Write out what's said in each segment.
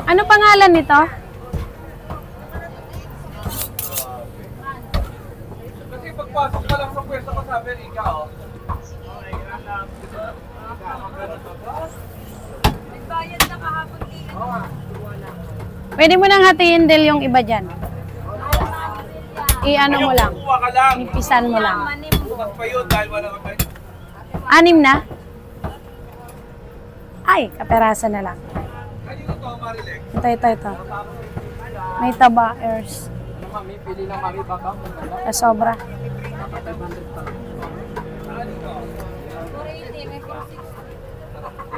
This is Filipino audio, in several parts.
Ano pangalan nito? Kasi pagpasok pa lang sa pwesto ko sabi, ikaw. Nagbayad na kahapon dito. Pwede mo nang hatiin Del yung iba dyan. I-ano mo lang. Kuha ka lang. Ipisan mo lang. Bukas pa yun dahil wala ka pa. 6 na? Ay, kaperasan na lang. Kanino to, Marilek? Ito. May taba, Ers. Mami, pili na mami baka. Sobra.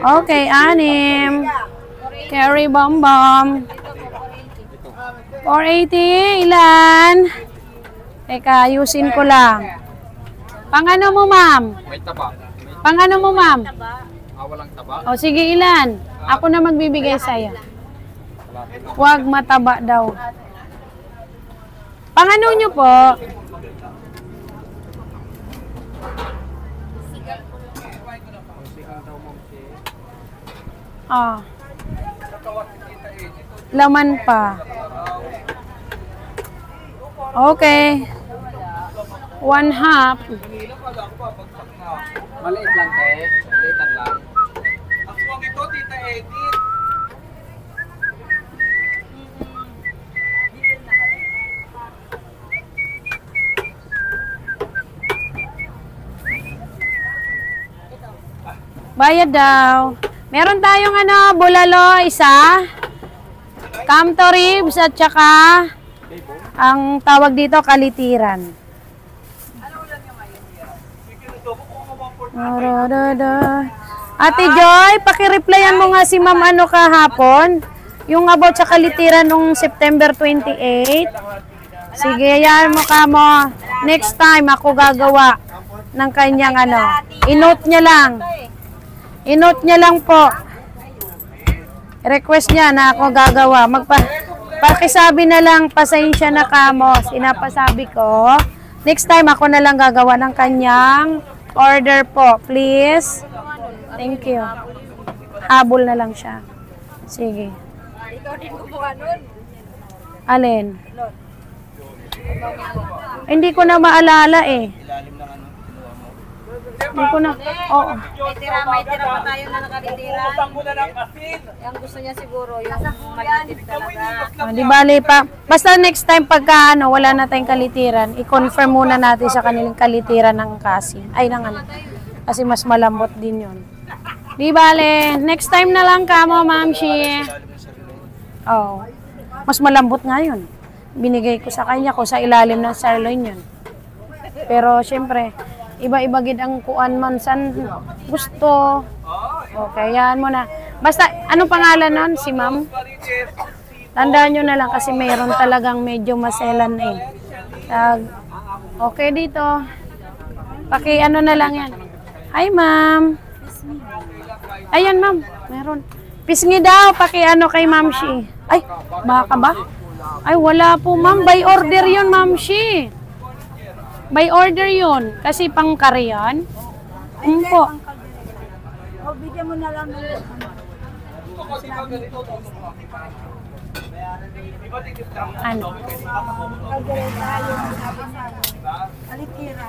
Okay, 6. Carry Bom Bom. 480, ilan? Teka, ayusin ko lang. Pang-ano mo, ma'am? May taba. Pang-ano mo, ma'am? Walang taba. O, sige, ilan? Ako na magbibigay sa'yo. Huwag mataba daw. Pang-ano nyo po? Ah. Laman pa. Okay. 1/2. Maliit lang tayo. Maliitan lang. Ang swag ito, Tita Edith. Bayad daw. Meron tayong bulalo, isa. Camto ribs at saka ang tawag dito kalitiran. Ate Joy, paki-replyan mo nga si Ma'am kahapon. Yung about sa kalitiran nung September 28. Sige, yan mo ka mo. Next time ako gagawa ng kanyang I-note niya lang. I-note niya lang po. Request niya na ako gagawa. Pakisabi na lang, pasensya na kamo. Sinapasabi ko. Next time ako na lang gagawa ng kanyang order po. Please. Thank you. Habol na lang siya. Sige. Ikaw din gumawa nun. Alin? Hindi ko na maalala eh. Hindi ko na. Oo. May tira pa tayo na nakalitiran. Utang mo na ng asin. Yung gusto niya siguro, yung maliit talaga. Di bali pa. Basta next time pagka wala na tayong kalitiran, i-confirm muna natin sa kanilang kalitiran ng kasi. Ay, kasi mas malambot din yun. Di bali. Next time na lang kamo, Ma'am Shi. Oh. Mas malambot nga yun. Binigay ko sa kanya ko sa ilalim ng sirloin yun. Pero syempre, iba-iba gid ang kuan man san gusto. Okay, yan mo na. Basta, anong pangalan nun? Si Ma'am? Tandaan nyo na lang kasi mayroon talagang medyo maselan eh. Okay dito. Paki-ano na lang yan. Hi, Ma'am. Ayan, Ma'am. Meron. Pisngi daw. Paki-ano kay Ma'am Shi. Ay, baka ba? Ay, wala po, Ma'am. By order yun, Ma'am Shi. By order yun. Kasi pang kare yan. Po. O, bigyan mo na lang ng Ano? kalitiran.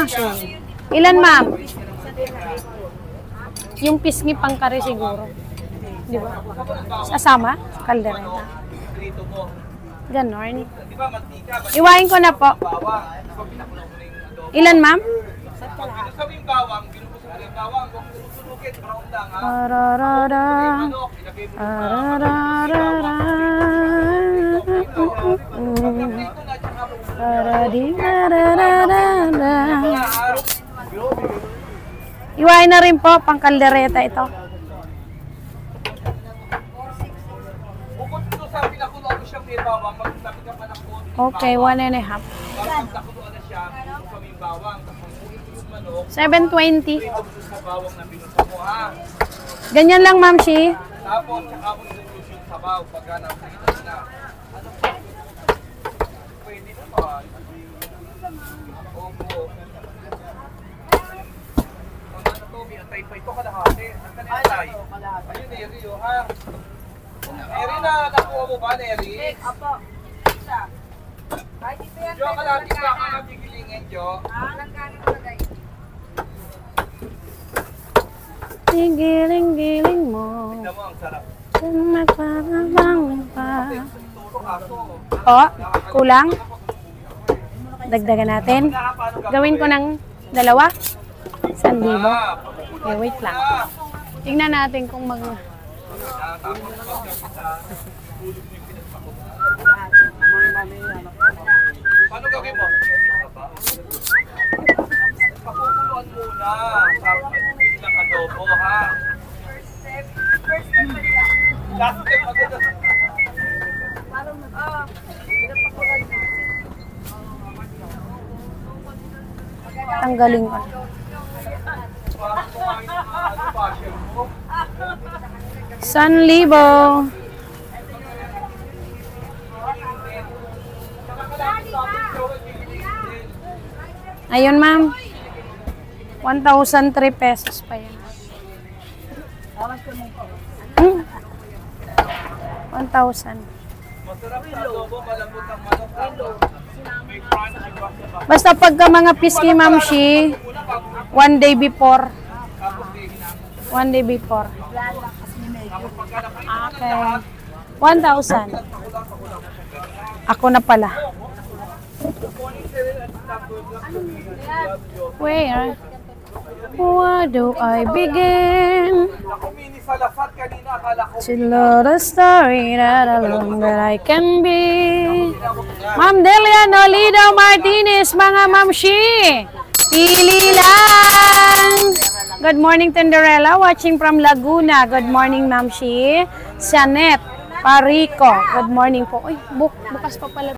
Okay. Ilan, Ma'am? Yung pisngi pang kare siguro. Di ba? Sasama? Kaldereta. Ganon. Iwain ko na po. Ilan, Ma'am? Ararara. Ararara. Iwain na rin po, pang kaldereta ito. Okay, 1.5. 720. Ganyan lang, Ma'am Shi. Tapos, saka mo yung sabaw pagka nakikita na. Pwede naman. Opo. Kung ano to, may antay pa ito kalahati. Ang kanilay. Ayun eh, Rio, ha? na nakuha mo ba, Neri? Apo. Kahit ito yan. Jo, kalapit ka ka nagigilingin, Jo. Langganan ko na Giling-giling mo. Tignan mo, ang sarap. Magpapabang pa. Turo ako. O, kulang. Dagdagan natin. Gawin ko ng 2. 1,000. Okay, wait lang. Tingnan natin kung mag... Paano gawin mo? Pakukuluan muna. Tapos lang adobo, ha? First step pa nila. Last step agad. Parang Tanggalin ko. Parang kumain ng passion mo. 1,000. Ayun, ma'am. 1,003 pesos pa yan. 1,000. Masarap sa adobo, malambot ang manok. May crunchy pa siya. Basta pagka mga piski, ma'am, she, 1 day before. 1 day before. Okay. 1,000. Ako na pala. Where do I begin? Ako, mini salasat kanina, akala ko. To know the story that alone that I can be. Ma'am Delia Nolido Martinez, mga mamshi. Pili lang. Good morning, Tenderella. Watching from Laguna. Good morning, mamshi. Janet Parico. Good morning po. Uy, bukas pa pala.